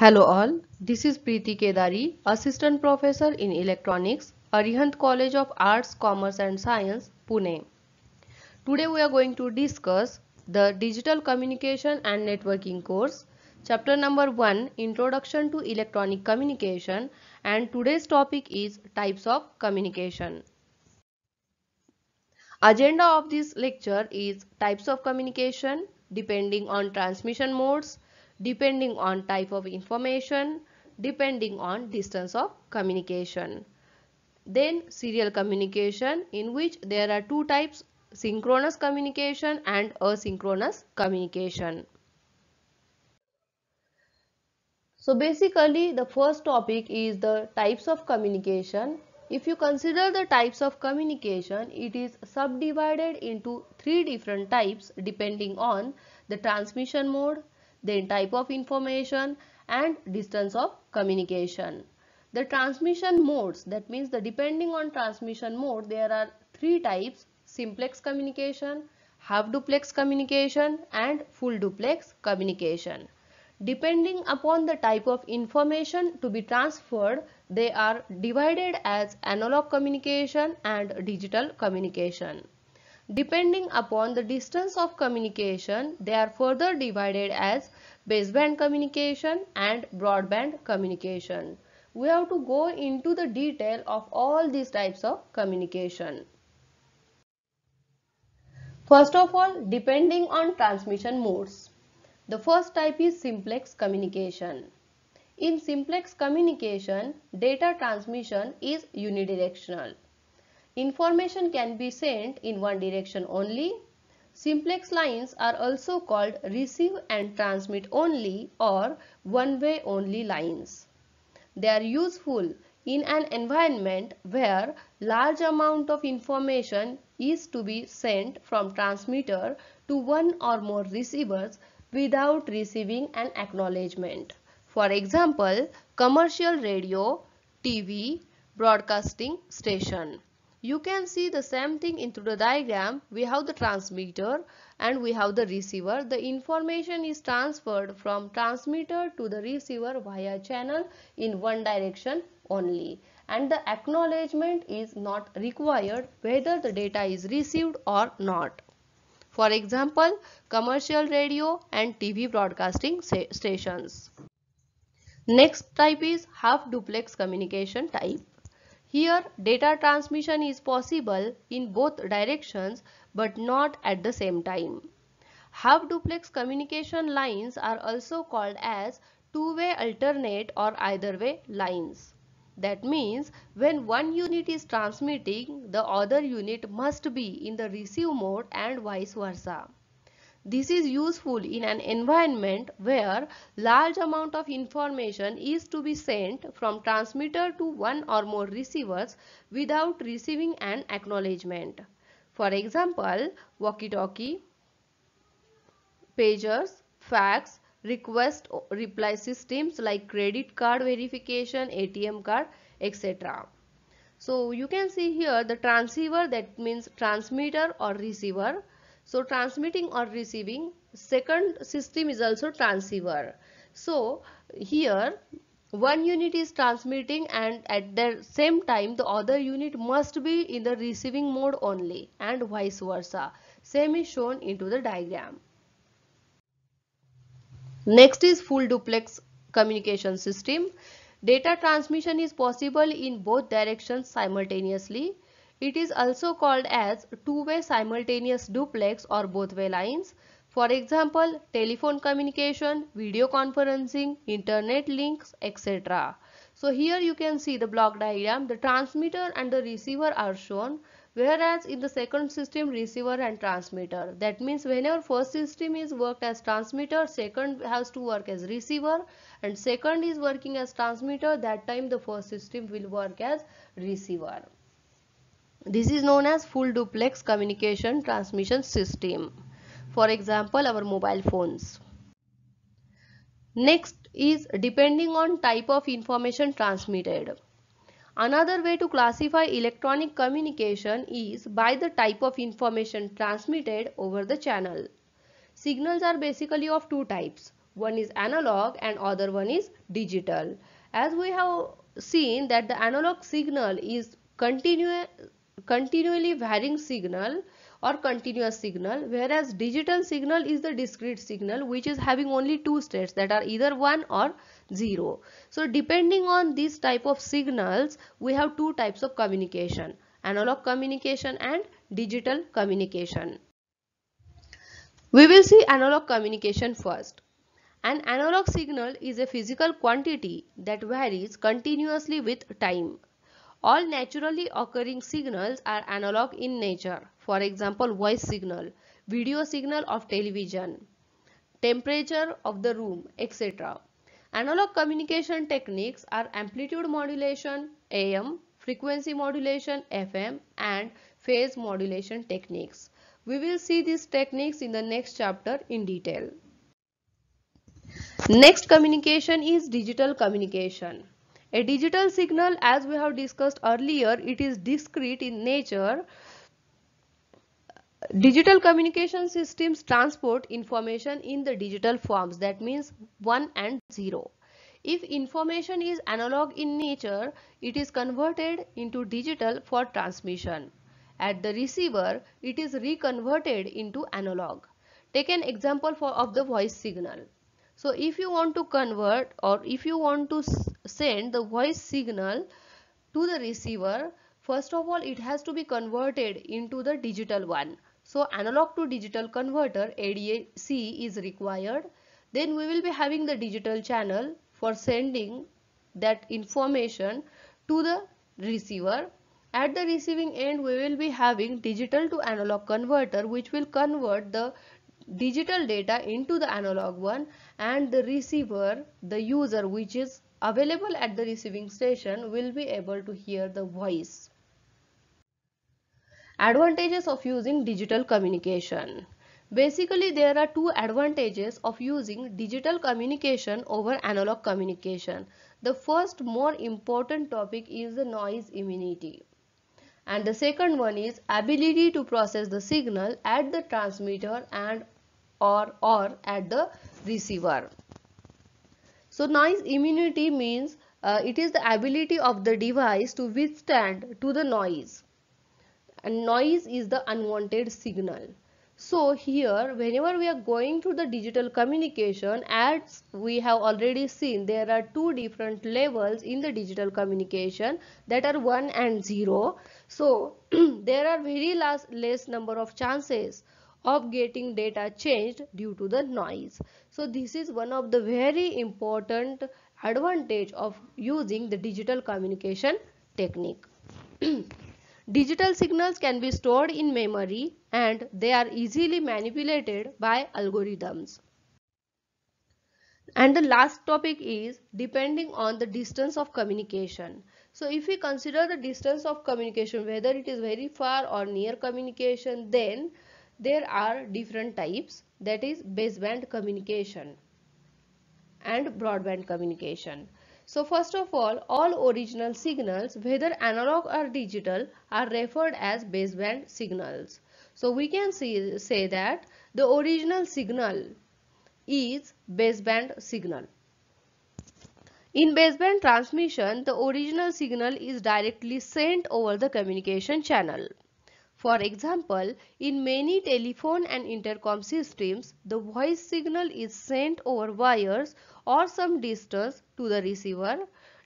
Hello all, this is Preeti Kedari, Assistant Professor in Electronics, Arihant College of Arts, Commerce and Science, Pune. Today we are going to discuss the Digital Communication and Networking course, chapter number 1, Introduction to Electronic Communication, and today's topic is Types of Communication. Agenda of this lecture is types of communication depending on transmission modes, depending on type of information, depending on distance of communication. Then serial communication, in which there are two types, synchronous communication and asynchronous communication. So basically the first topic is the types of communication. If you consider the types of communication, it is subdivided into three different types depending on the transmission mode, then type of information and distance of communication. The transmission modes, that means the depending on transmission mode, there are three types: simplex communication, half duplex communication and full duplex communication. Depending upon the type of information to be transferred, they are divided as analog communication and digital communication. Depending upon the distance of communication, they are further divided as baseband communication and broadband communication. We have to go into the detail of all these types of communication. First of all, depending on transmission modes. The first type is simplex communication. In simplex communication, data transmission is unidirectional. Information can be sent in one direction only. Simplex lines are also called receive and transmit only or one-way only lines. They are useful in an environment where large amount of information is to be sent from transmitter to one or more receivers without receiving an acknowledgement. For example, commercial radio, TV, broadcasting station. You can see the same thing into the diagram. We have the transmitter and we have the receiver. The information is transferred from transmitter to the receiver via channel in one direction only, and the acknowledgement is not required whether the data is received or not. For example, commercial radio and TV broadcasting stations. Next type is half duplex communication type. Here data transmission is possible in both directions but not at the same time. Half duplex communication lines are also called as two-way alternate or either way lines. That means when one unit is transmitting, the other unit must be in the receive mode and vice versa. This is useful in an environment where large amount of information is to be sent from transmitter to one or more receivers without receiving an acknowledgement. For example, walkie-talkie, pagers, fax, request reply systems like credit card verification, ATM card, etc. So you can see here the transceiver, that means transmitter or receiver. So transmitting or receiving. Second system is also transceiver. So here one unit is transmitting and at the same time the other unit must be in the receiving mode only, and vice versa. Same is shown into the diagram. Next is full duplex communication system. Data transmission is possible in both directions simultaneously. It is also called as two-way simultaneous duplex or both-way lines. For example, telephone communication, video conferencing, internet links, etc. So here you can see the block diagram. The transmitter and the receiver are shown, whereas in the second system, receiver and transmitter. That means whenever first system is worked as transmitter, second has to work as receiver, and second is working as transmitter, that time the first system will work as receiver. This is known as full duplex communication transmission system. For example, our mobile phones. Next is depending on type of information transmitted. Another way to classify electronic communication is by the type of information transmitted over the channel. Signals are basically of two types. One is analog and other one is digital. As we have seen that the analog signal is continually varying signal or continuous signal, whereas digital signal is the discrete signal which is having only two states, that are either 1 or 0. So depending on this type of signals, we have two types of communication: analog communication and digital communication. We will see analog communication first. An analog signal is a physical quantity that varies continuously with time. All naturally occurring signals are analog in nature. For example, voice signal, video signal of television, temperature of the room, etc. Analog communication techniques are amplitude modulation AM, frequency modulation FM, and phase modulation techniques. We will see these techniques in the next chapter in detail. Next communication is digital communication. A digital signal, as we have discussed earlier, it is discrete in nature. Digital communication systems transport information in the digital forms, that means 1 and 0. If information is analog in nature, it is converted into digital for transmission. At the receiver, it is reconverted into analog. Take an example of the voice signal. So if you want to convert, or if you want to send the voice signal to the receiver, first of all it has to be converted into the digital one. So analog to digital converter, ADC, is required. Then we will be having the digital channel for sending that information to the receiver. At the receiving end, we will be having digital to analog converter, which will convert the digital data into the analog one, and the receiver, the user which is available at the receiving station, will be able to hear the voice. Advantages of using digital communication. Basically, there are two advantages of using digital communication over analog communication. The first more important topic is the noise immunity, and the second one is ability to process the signal at the transmitter and or at the receiver. So noise immunity means it is the ability of the device to withstand to the noise, and noise is the unwanted signal. So here, whenever we are going to the digital communication, as we have already seen, there are two different levels in the digital communication, that are 1 and 0. So there are very less number of chances of getting data changed due to the noise. So this is one of the very important advantage of using the digital communication technique. Digital signals can be stored in memory and they are easily manipulated by algorithms. And the last topic is depending on the distance of communication. So if we consider the distance of communication, whether it is very far or near communication, then there are different types, that is baseband communication and broadband communication. So first of all original signals, whether analog or digital, are referred as baseband signals. So we can say that the original signal is baseband signal. In baseband transmission, the original signal is directly sent over the communication channel. For example, in many telephone and intercom systems, the voice signal is sent over wires or some distance to the receiver.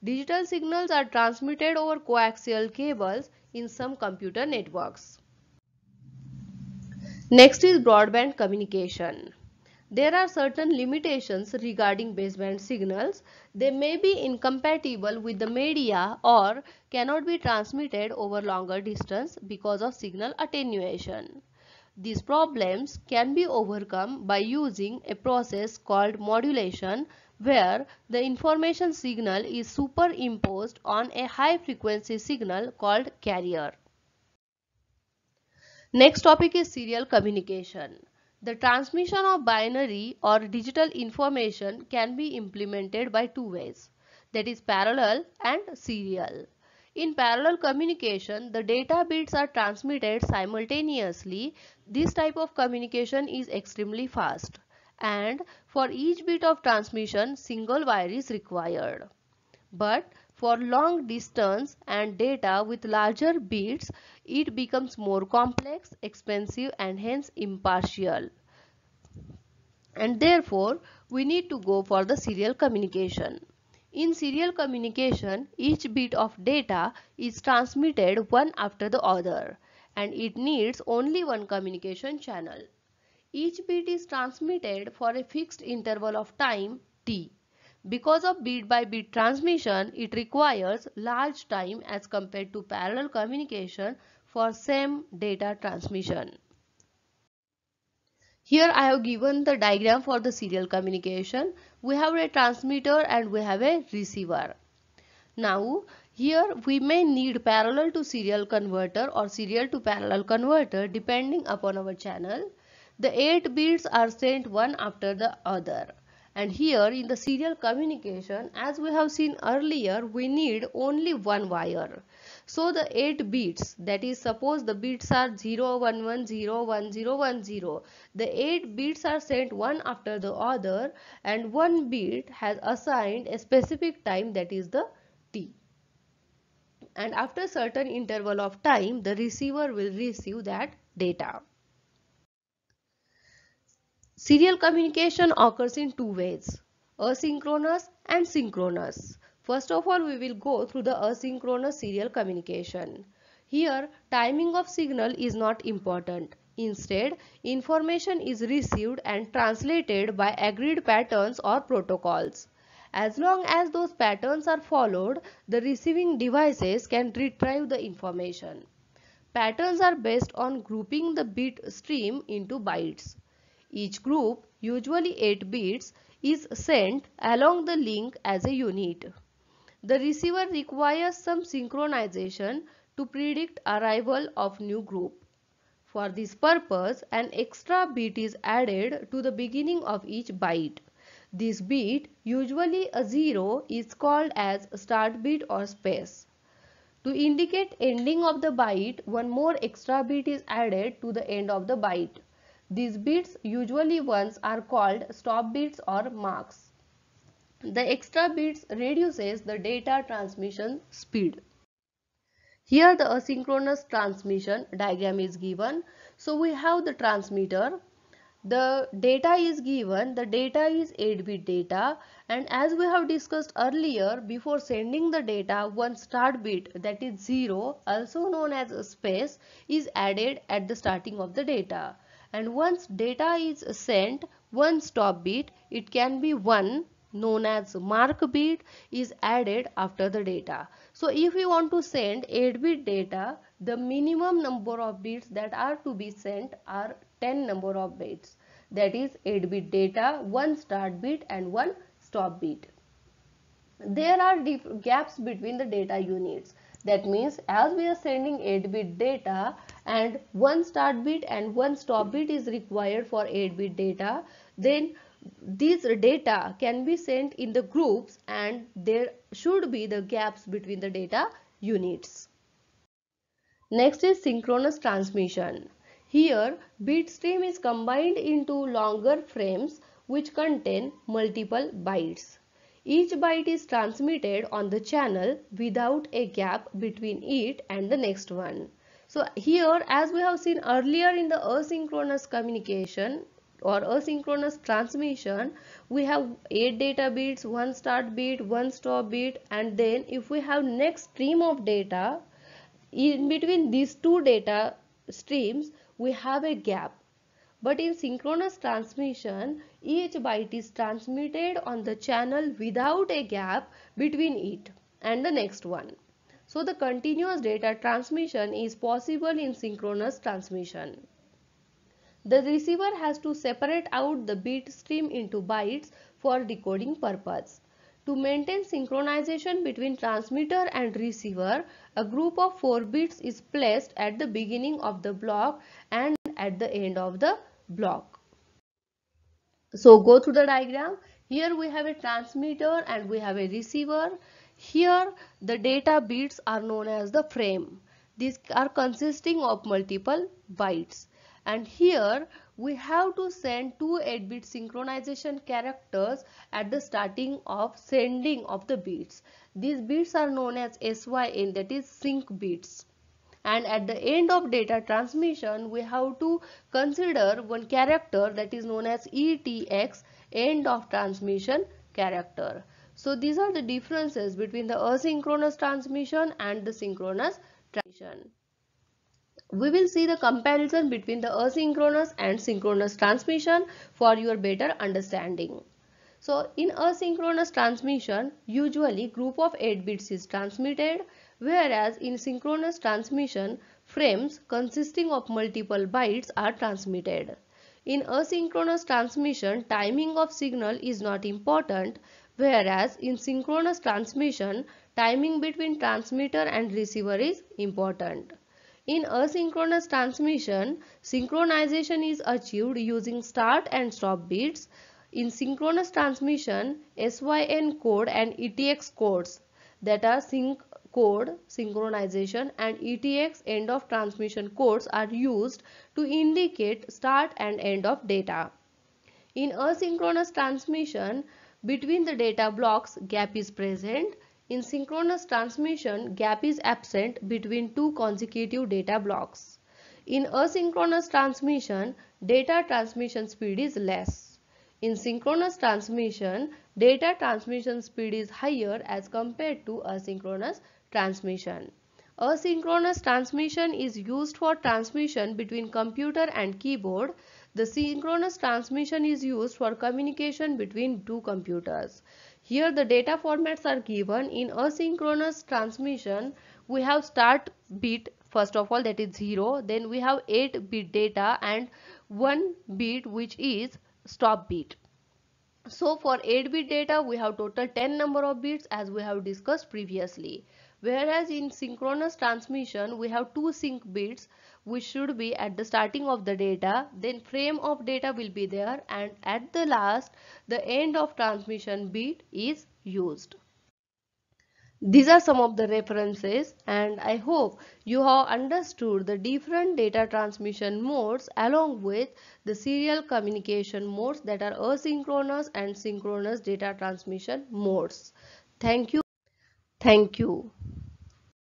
Digital signals are transmitted over coaxial cables in some computer networks. Next is broadband communication. There are certain limitations regarding baseband signals. They may be incompatible with the media or cannot be transmitted over longer distance because of signal attenuation. These problems can be overcome by using a process called modulation, where the information signal is superimposed on a high frequency signal called carrier. Next topic is serial communication. The transmission of binary or digital information can be implemented by two ways, that is parallel and serial. In parallel communication, the data bits are transmitted simultaneously. This type of communication is extremely fast. and for each bit of transmission single wire is required. But for long distance and data with larger bits, it becomes more complex, expensive and hence impartial. And therefore, we need to go for the serial communication. In serial communication, each bit of data is transmitted one after the other, and it needs only one communication channel. Each bit is transmitted for a fixed interval of time t. Because of bit by bit transmission, it requires large time as compared to parallel communication for same data transmission. Here I have given the diagram for the serial communication. We have a transmitter and we have a receiver. Now here we may need parallel to serial converter or serial to parallel converter depending upon our channel. The 8 bits are sent one after the other. And here in the serial communication, as we have seen earlier, we need only one wire. So the 8 bits, that is, suppose the bits are 0, 1, 1, 0, 1, 0, 1, 0. The 8 bits are sent one after the other and one bit has assigned a specific time, that is the t. And after certain interval of time, the receiver will receive that data. Serial communication occurs in two ways, asynchronous and synchronous. First of all, we will go through the asynchronous serial communication. Here, timing of signal is not important. Instead, information is received and translated by agreed patterns or protocols. As long as those patterns are followed, the receiving devices can retrieve the information. Patterns are based on grouping the bit stream into bytes. Each group, usually 8 bits, is sent along the link as a unit. The receiver requires some synchronization to predict arrival of new group. For this purpose, an extra bit is added to the beginning of each byte. This bit, usually a 0, is called as start bit or space. To indicate ending of the byte, one more extra bit is added to the end of the byte. These bits, usually ones, are called stop bits or marks. The extra bits reduces the data transmission speed. Here the asynchronous transmission diagram is given. So we have the transmitter. The data is given. The data is 8-bit data, and as we have discussed earlier, before sending the data, one start bit, that is 0, also known as a space, is added at the starting of the data. And once data is sent, one stop bit, it can be 1, known as mark bit, is added after the data. So if we want to send 8-bit data, the minimum number of bits that are to be sent are 10 number of bits. That is 8-bit data, one start bit and one stop bit. There are gaps between the data units. That means as we are sending 8-bit data and one start bit and one stop bit is required for 8-bit data, then these data can be sent in the groups and there should be the gaps between the data units. Next is synchronous transmission. Here, bit stream is combined into longer frames which contain multiple bytes. Each byte is transmitted on the channel without a gap between it and the next one. So here, as we have seen earlier in the asynchronous communication or asynchronous transmission, we have 8 data bits, one start bit, one stop bit, and then if we have next stream of data, in between these two data streams we have a gap. But in synchronous transmission, each byte is transmitted on the channel without a gap between it and the next one. So the continuous data transmission is possible in synchronous transmission. The receiver has to separate out the bit stream into bytes for decoding purpose. To maintain synchronization between transmitter and receiver, a group of 4 bits is placed at the beginning of the block and at the end of the block. So go through the diagram. Here we have a transmitter and we have a receiver. Here the data bits are known as the frame. These are consisting of multiple bytes. And here we have to send two 8-bit synchronization characters at the starting of sending of the bits. These bits are known as SYN, that is sync bits. And at the end of data transmission, we have to consider one character that is known as ETX, end of transmission character. So these are the differences between the asynchronous transmission and the synchronous transmission. We will see the comparison between the asynchronous and synchronous transmission for your better understanding. So in asynchronous transmission, usually group of 8 bits is transmitted, whereas in synchronous transmission, frames consisting of multiple bytes are transmitted. In asynchronous transmission, timing of signal is not important, whereas in synchronous transmission, timing between transmitter and receiver is important. In asynchronous transmission, synchronization is achieved using start and stop bits. In synchronous transmission, SYN code and ETX codes, that are sync code synchronization and ETX end of transmission codes, are used to indicate start and end of data. In asynchronous transmission, between the data blocks gap is present. In synchronous transmission, gap is absent between two consecutive data blocks. In asynchronous transmission, data transmission speed is less. In synchronous transmission, data transmission speed is higher as compared to asynchronous transmission. Asynchronous transmission is used for transmission between computer and keyboard. The synchronous transmission is used for communication between two computers. Here the data formats are given. In asynchronous transmission, we have start bit first of all, that is 0, then we have 8-bit data and 1 bit which is stop bit. So for 8-bit data we have total 10 number of bits as we have discussed previously. Whereas in synchronous transmission we have 2 sync bits which should be at the starting of the data, then frame of data will be there, and at the last the end of transmission bit is used. These are some of the references, and I hope you have understood the different data transmission modes along with the serial communication modes, that are asynchronous and synchronous data transmission modes. Thank you. Thank you.